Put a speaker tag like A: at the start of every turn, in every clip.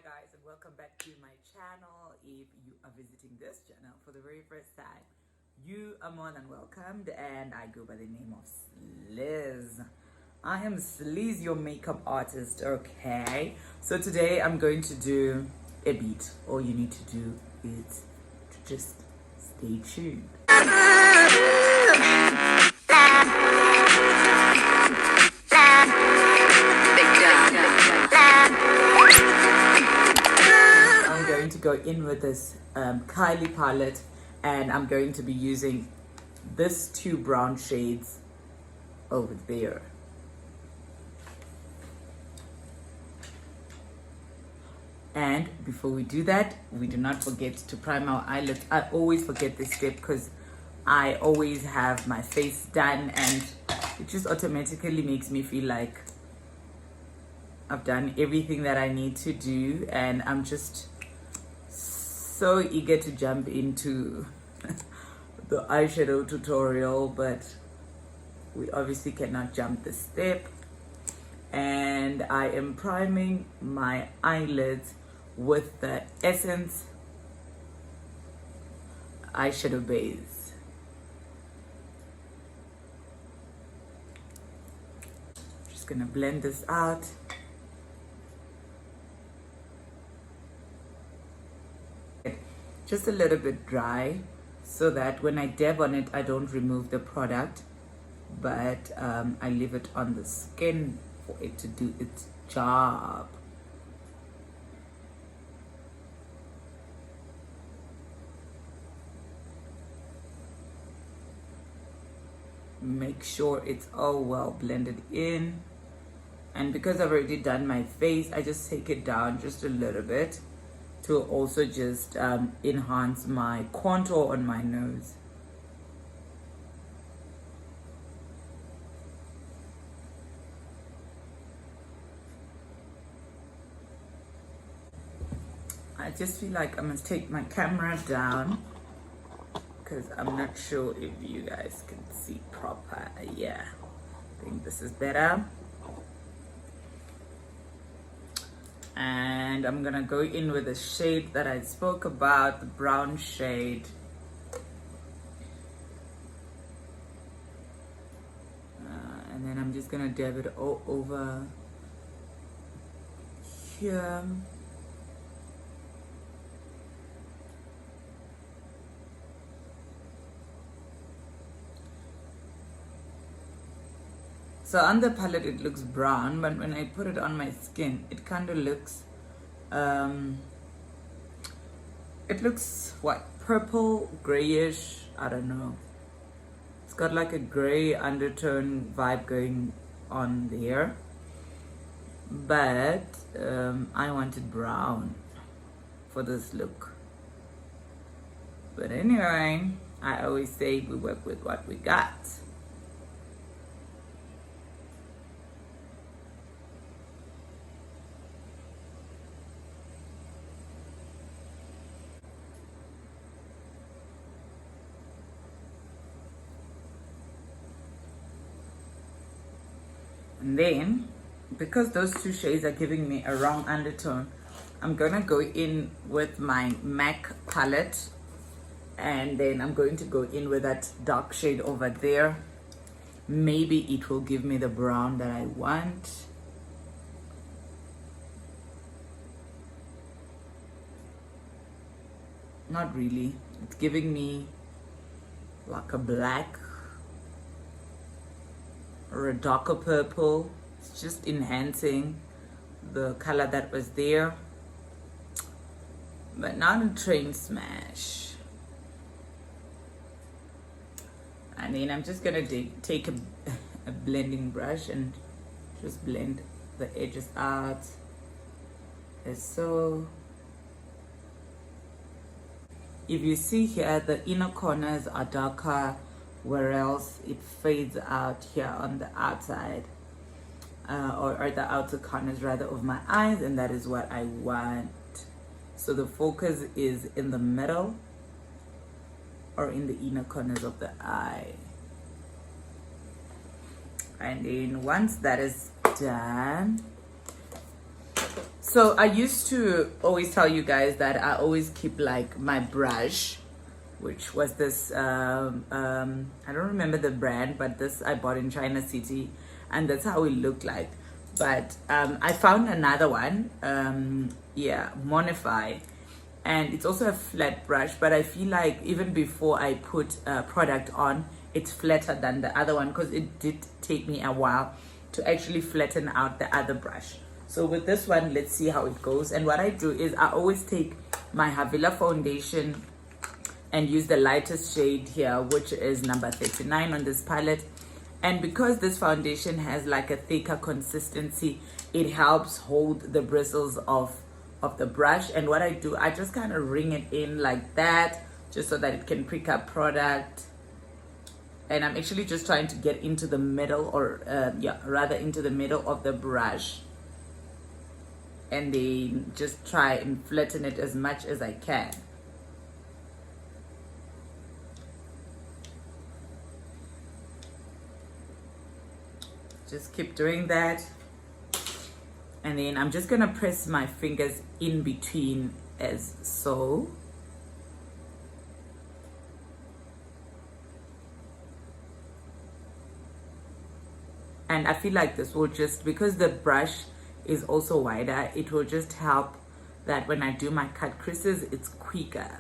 A: guys, and welcome back to my channel. If you are visiting this channel for the very first time, you are more than welcomed, and I go by the name of Sliz. I am Sliz, your makeup artist. Okay, so today I'm going to do a beat. All you need to do is to just stay tuned. To go in with this Kylie palette, and I'm going to be using this two brown shades over there. And before we do that, we do not forget to prime our eyelids. I always forget this step because I always have my face done, and it just automatically makes me feel like I've done everything that I need to do, and I'm just so eager to jump into the eyeshadow tutorial, but we obviously cannot jump the step. And I am priming my eyelids with the Essence eyeshadow base. Just gonna blend this out. Just a little bit dry so that when I dab on it, I don't remove the product, but I leave it on the skin for it to do its job. Make sure it's all well blended in. And because I've already done my face, I just take it down just a little bit to also just enhance my contour on my nose. I just feel like I must take my camera down because I'm not sure if you guys can see proper. Yeah, I think this is better. And I'm gonna go in with the shade that I spoke about, the brown shade. And then I'm just gonna dab it all over here. So on the palette it looks brown, but when I put it on my skin, it kind of looks, it looks what, purple, grayish, I don't know. It's got like a gray undertone vibe going on there, but I wanted brown for this look. But anyway, I always say we work with what we got. And then, because those two shades are giving me a wrong undertone, I'm gonna go in with my MAC palette, and then I'm going to go in with that dark shade over there. Maybe it will give me the brown that I want. Not really. It's giving me like a black or a darker purple. It's just enhancing the color that was there, but not a train smash. And then I'm just gonna take a blending brush and just blend the edges out as so. If you see here, the inner corners are darker, whereas it fades out here on the outside, or the outer corners rather of my eyes, and that is what I want. So the focus is in the middle or in the inner corners of the eye. And then once that is done, So I used to always tell you guys that I always keep like my brush, which was this I don't remember the brand, but this I bought in China City, and that's how it looked like. But I found another one, yeah, Monify, and it's also a flat brush, but I feel like even before I put product on, it's flatter than the other one, because it did take me a while to actually flatten out the other brush. So with this one, let's see how it goes. And what I do is I always take my Havila foundation and use the lightest shade here, which is number 39 on this palette. And because this foundation has like a thicker consistency, it helps hold the bristles of the brush. And what I do, I just kind of ring it in like that, just so that it can pick up product. And I'm actually just trying to get into the middle, or yeah, rather into the middle of the brush, and then just try and flatten it as much as I can. Just keep doing that. And then I'm just gonna press my fingers in between as so. And I feel like this will just, because the brush is also wider, it will just help that when I do my cut creases, it's quicker.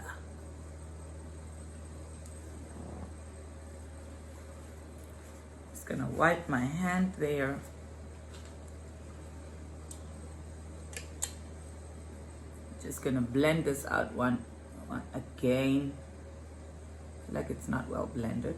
A: Just gonna wipe my hand there. Just gonna blend this out one again. I feel like it's not well blended.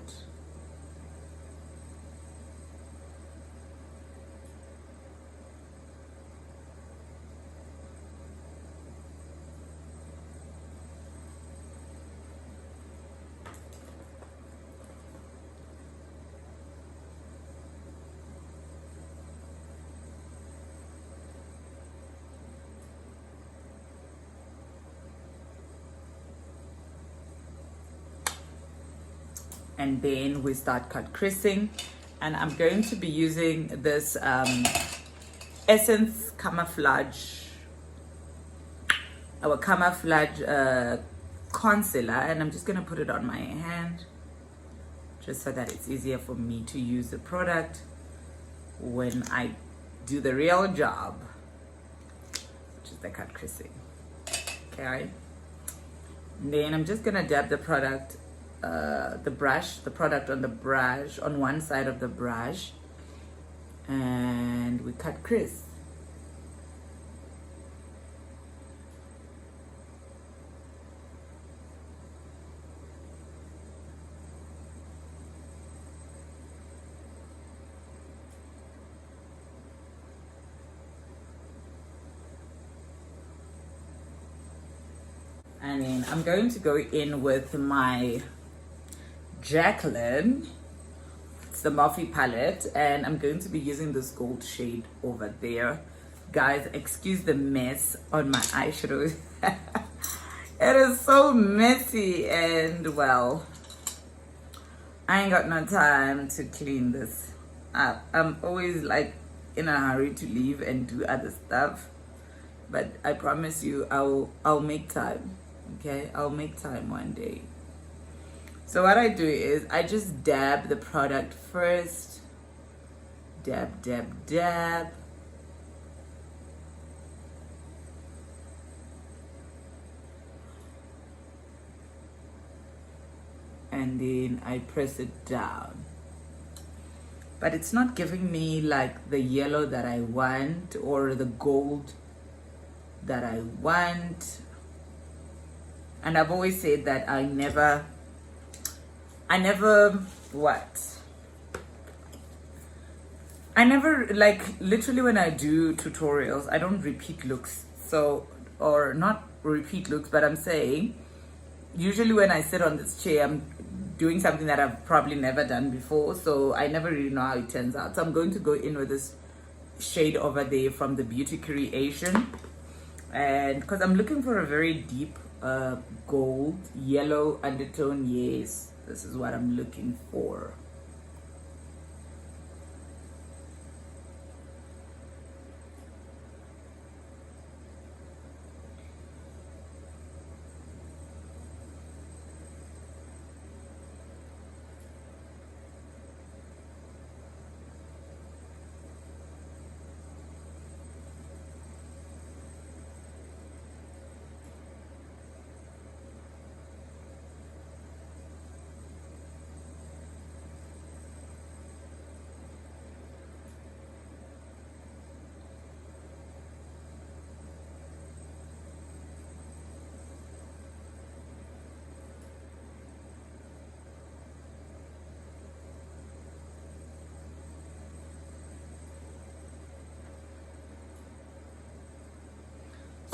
A: And then we start cut creasing, and I'm going to be using this Essence Camouflage, our Camouflage concealer, and I'm just going to put it on my hand just so that it's easier for me to use the product when I do the real job, which is the cut creasing. Okay, and then I'm just going to dab the product, the product on the brush, on one side of the brush, and we cut crease. And then I'm going to go in with my Jacqueline, it's the Morphe palette, and I'm going to be using this gold shade over there. Guys, excuse the mess on my eyeshadow. It is so messy, and well, I ain't got no time to clean this up. I'm always like in a hurry to leave and do other stuff, but I promise you I'll make time. Okay, I'll make time one day. So what I do is I just dab the product first. Dab, dab, dab. And then I press it down. But it's not giving me like the yellow that I want or the gold that I want. And I've always said that I never like, literally when I do tutorials, I don't repeat looks. So, or not repeat looks, but I'm saying usually when I sit on this chair, I'm doing something that I've probably never done before, so I never really know how it turns out. So I'm going to go in with this shade over there from the Beauty Creation, and because I'm looking for a very deep gold yellow undertone. Yes, this is what I'm looking for.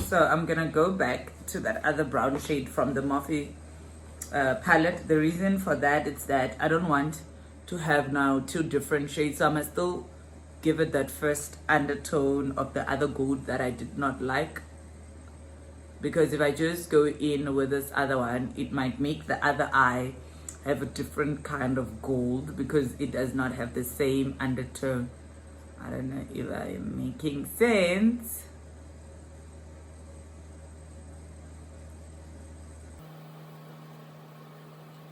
A: So I'm gonna go back to that other brown shade from the Morphe palette. The reason for that is that I don't want to have now two different shades, so I must still give it that first undertone of the other gold that I did not like, because if I just go in with this other one, it might make the other eye have a different kind of gold because it does not have the same undertone. I don't know if I'm making sense.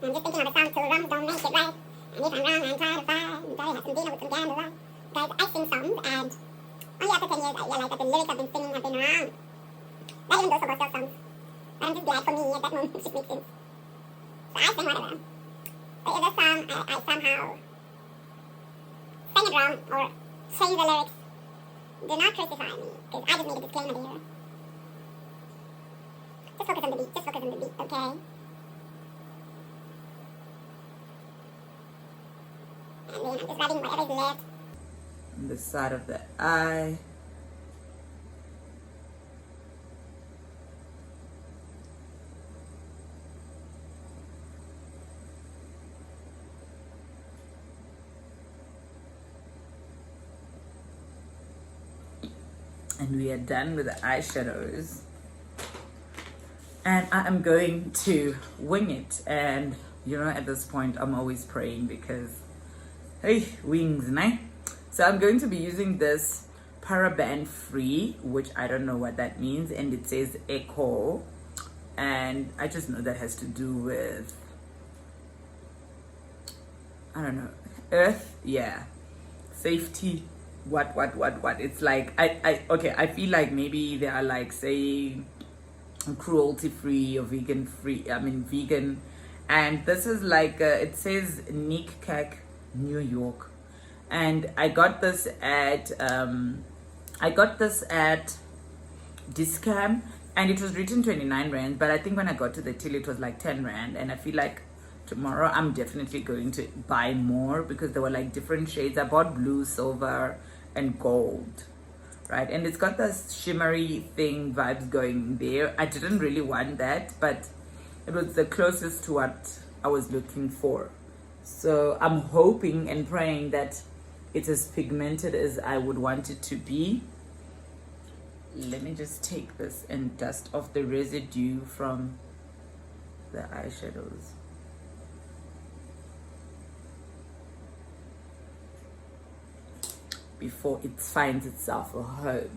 B: I'm just thinking of a song, two wrongs don't make it right. And if I'm wrong, I'm trying to fight. I'm sorry, have some dinner with some candlelight. Guys, I sing songs, and only after 10 years I realized that the lyrics I've been singing have been wrong. Not even those for gospel songs. But I'm just glad for me at that moment it just makes sense. So I sing whatever. But if that song, I somehow sang it wrong or changed the lyrics, do not crucify me, because I just made a disclaimer here. Just focus on the beat, just focus on the beat, okay? And then I'm just rubbing whatever is left
A: On the side of the eye. And we are done with the eyeshadows. And I am going to wing it. And you know, at this point, I'm always praying because, hey, wings, nah? So I'm going to be using this paraben free, which I don't know what that means. And it says eco. And I just know that has to do with, I don't know, earth, yeah, safety. What it's like I feel like maybe they are like, say, cruelty free or vegan free, I mean vegan. And this is like it says Nick Cack, New York, and I got this at Discam, and it was written 29 rand, but I think when I got to the till it was like 10 rand. And I feel like tomorrow I'm definitely going to buy more because there were like different shades. I bought blue, silver, and gold, right? And it's got this shimmery thing vibes going there. I didn't really want that, but it was the closest to what I was looking for. So I'm hoping and praying that it's as pigmented as I would want it to be. Let me just take this and dust off the residue from the eyeshadows. Before it finds itself a home.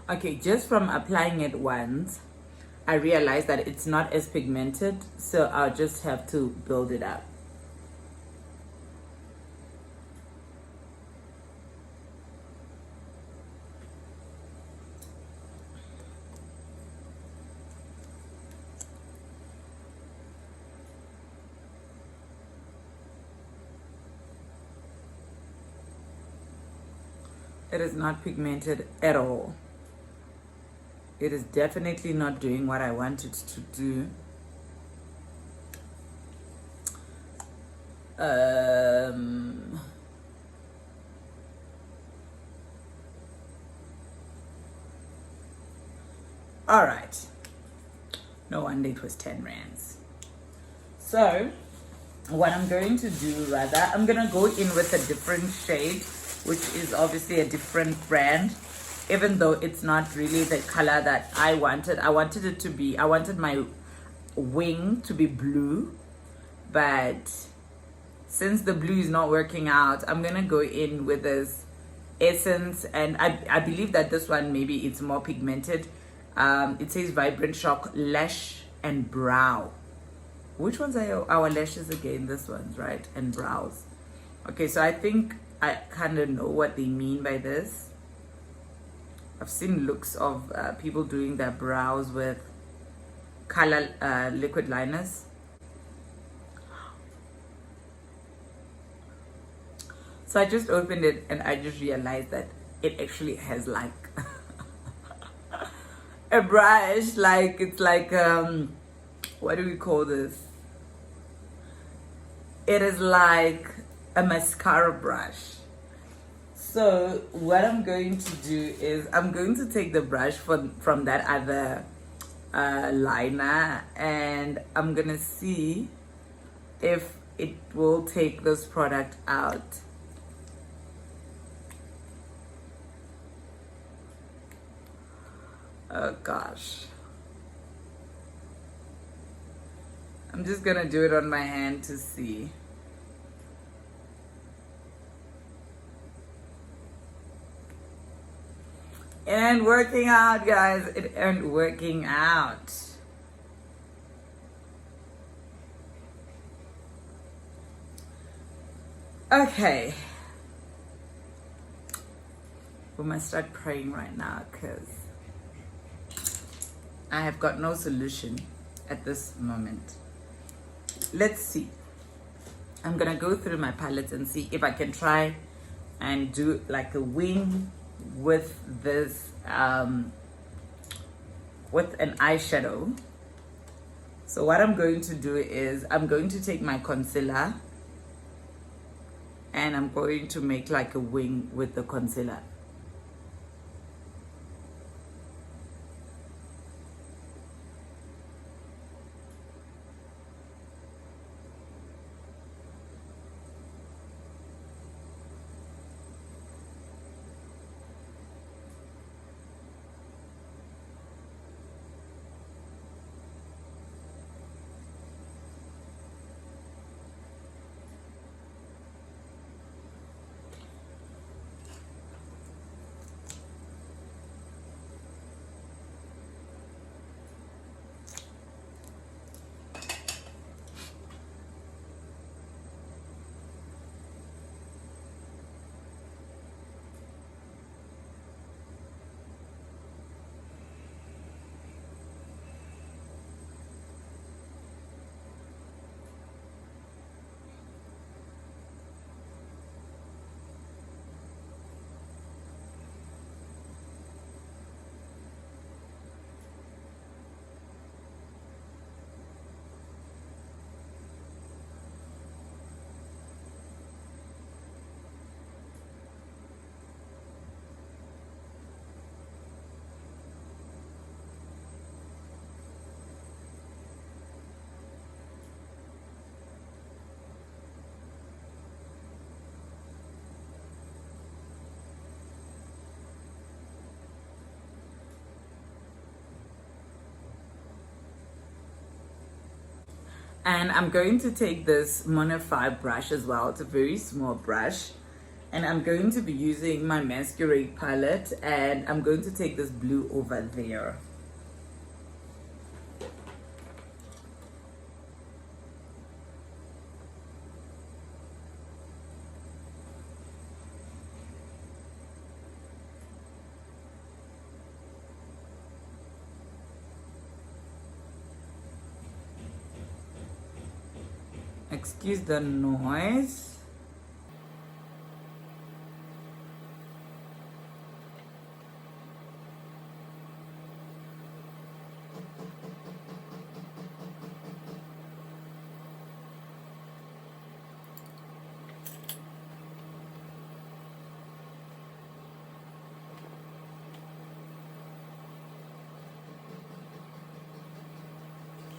A: Okay, just from applying it once, I realized that it's not as pigmented, so I'll just have to build it up. It is not pigmented at all. It is definitely not doing what I want it to do. All right. No wonder it was 10 rands. So what I'm going to do, rather, I'm going to go in with a different shade, which is obviously a different brand, even though it's not really the color that I wanted. I wanted it to be, I wanted my wing to be blue, but since the blue is not working out, I'm gonna go in with this essence, and I believe that this one, maybe it's more pigmented. It says Vibrant Shock Lash and Brow. Which ones are our lashes again? This one's, right? And brows. Okay, so I think I kind of know what they mean by this. I've seen looks of people doing their brows with color liquid liners. So I just opened it and I just realized that it actually has like a brush, like it's like what do we call this? It is like a mascara brush. So what I'm going to do is I'm going to take the brush from that other liner, and I'm gonna see if it will take this product out. Oh gosh. I'm just gonna do it on my hand to see. It ain't working out, guys. It ain't working out. Okay. We must start praying right now because I have got no solution at this moment. Let's see. I'm gonna go through my palette and see if I can try and do like a wing with this with an eyeshadow. So what I'm going to do is I'm going to take my concealer and I'm going to make like a wing with the concealer. And I'm going to take this Mono 5 brush as well. It's a very small brush. And I'm going to be using my Masquerade palette. And I'm going to take this blue over there. Excuse the noise.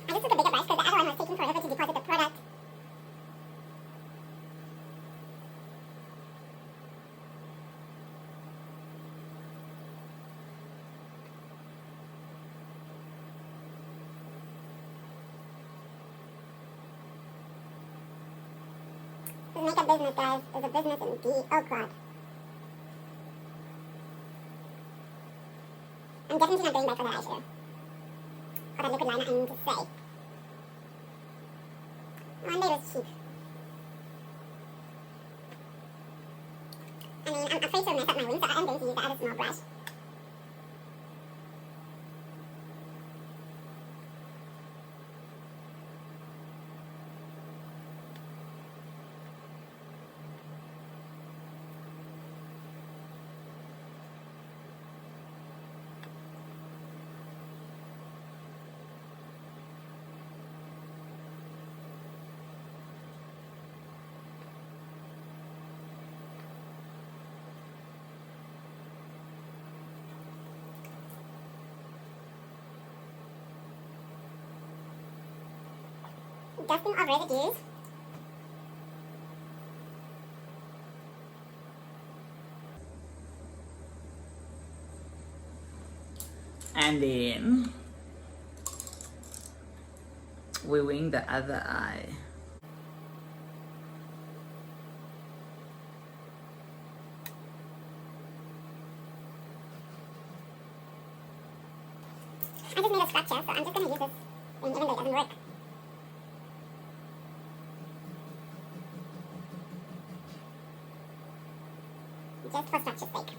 B: I just took a bigger brush because the other one was taking forever to deposit the product. This makeup business, guys, is a business indeed. Oh god. I'm definitely not going back for that eyeshadow. Or that liquid liner, I mean to say. One day was cheap. I mean, I'm afraid to mess up my wings, so I'm going to use the other small brush. dusting of residues.
A: And then we wing the other eye.
B: I just made a structure, so I'm just going to use this thing even though it doesn't work. Just for structure's sake.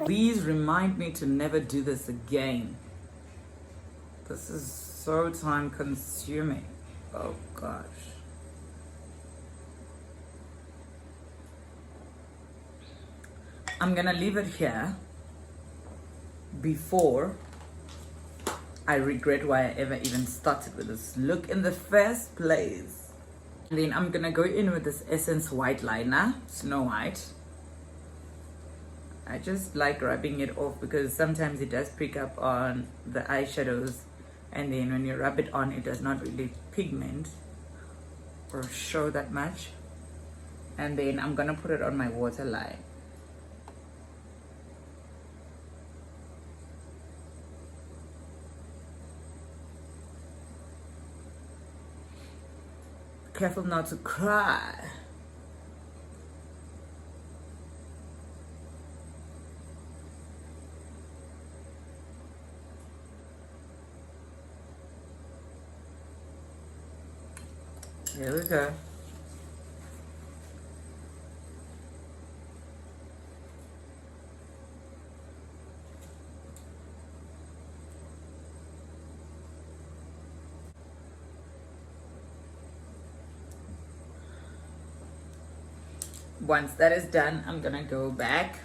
A: Please remind me to never do this again. This is so time consuming. Oh gosh. I'm gonna leave it here before I regret why I ever even started with this look in the first place. And then I'm gonna go in with this Essence White Liner, Snow White. I just like rubbing it off because sometimes it does pick up on the eyeshadows, and then when you rub it on, it does not really pigment or show that much. And then I'm gonna put it on my waterline. Careful not to cry. Here we go. Once that is done, I'm gonna go back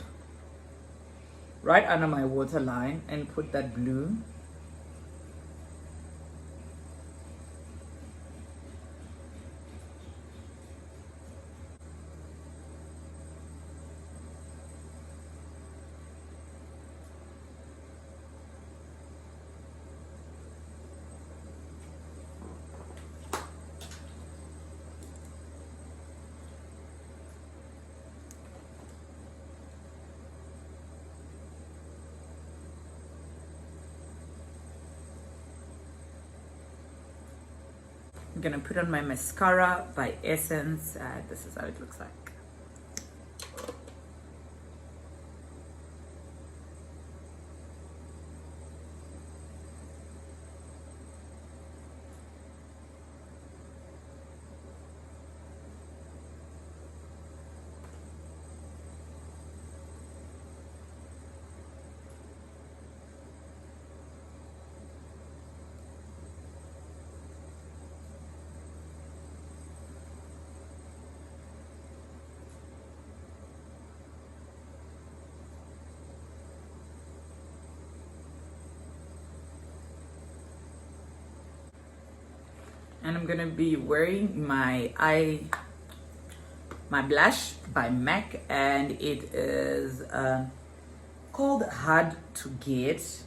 A: right under my waterline and put that blue. I'm gonna put on my mascara by Essence. This is how it looks like. And I'm gonna be wearing my blush by MAC, and it is called Hard to Get.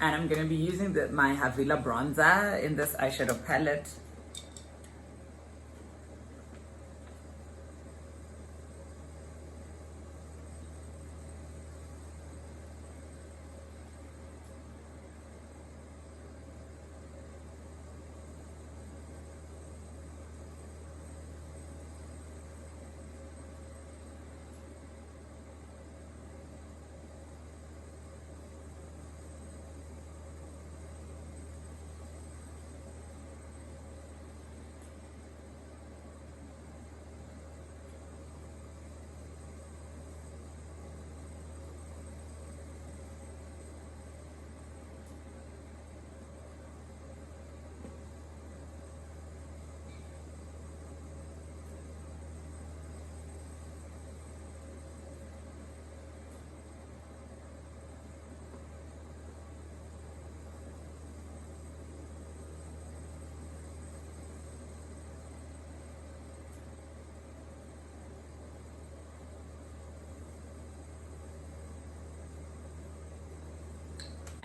A: And I'm gonna be using my Havila bronzer in this eyeshadow palette.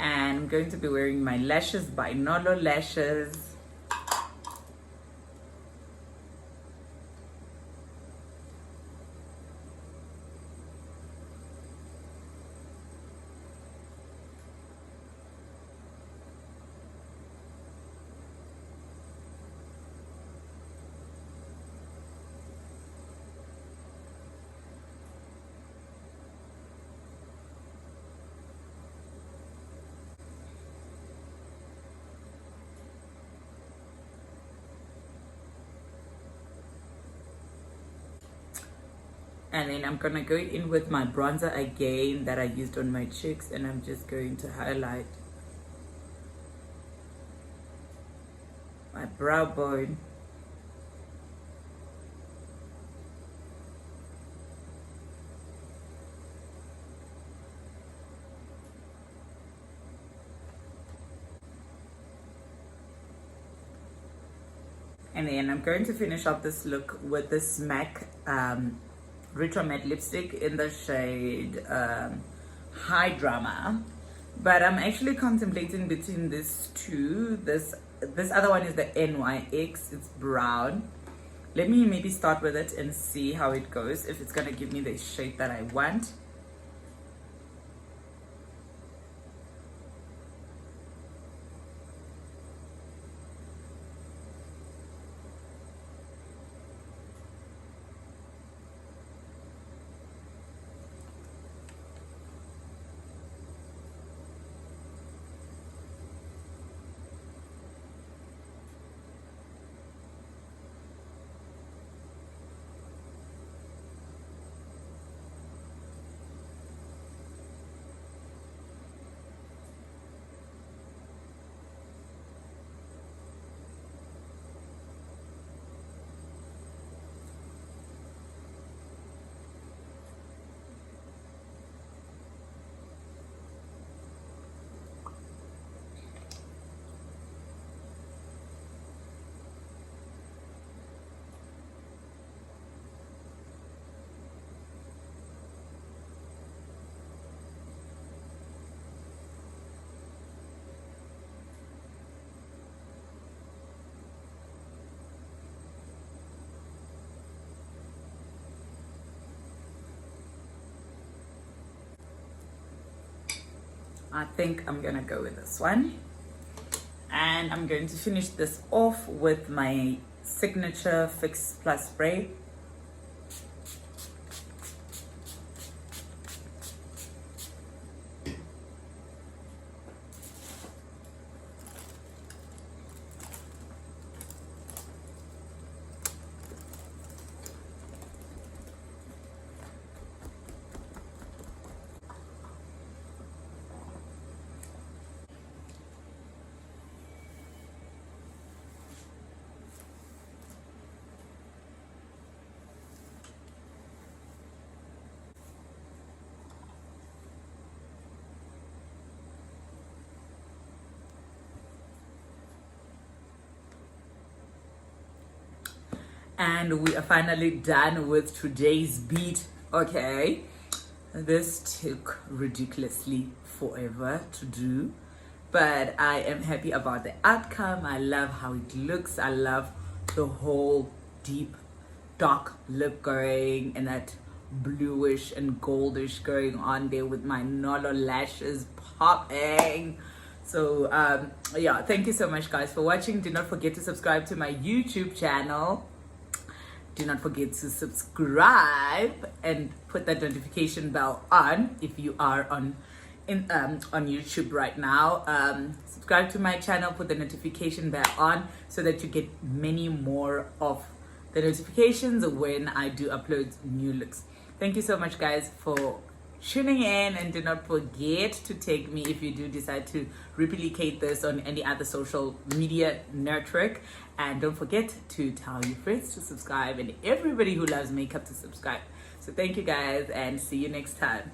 A: And I'm going to be wearing my lashes by Nolo Lashes. And then I'm gonna go in with my bronzer again that I used on my cheeks, and I'm just going to highlight my brow bone. And then I'm going to finish off this look with this MAC Retro Matte lipstick in the shade High Drama. But I'm actually contemplating between these two. This other one is the NYX. It's brown. Let me maybe start with it and see how it goes, if it's gonna give me the shade that I want. I think I'm gonna go with this one. And I'm going to finish this off with my signature Fix Plus spray. And we are finally done with today's beat. Okay, this took ridiculously forever to do, but I am happy about the outcome. I love how it looks. I love the whole deep dark lip going and that bluish and goldish going on there with my Nolo lashes popping. So yeah, thank you so much guys for watching. Do not forget to subscribe to my YouTube channel. Do not forget to subscribe and put that notification bell on if you are on YouTube right now. Subscribe to my channel, put the notification bell on so that you get many more of the notifications when I do upload new looks. Thank you so much guys for tuning in, and do not forget to tag me if you do decide to replicate this on any other social media network. And don't forget to tell your friends to subscribe and everybody who loves makeup to subscribe. So thank you guys, and see you next time.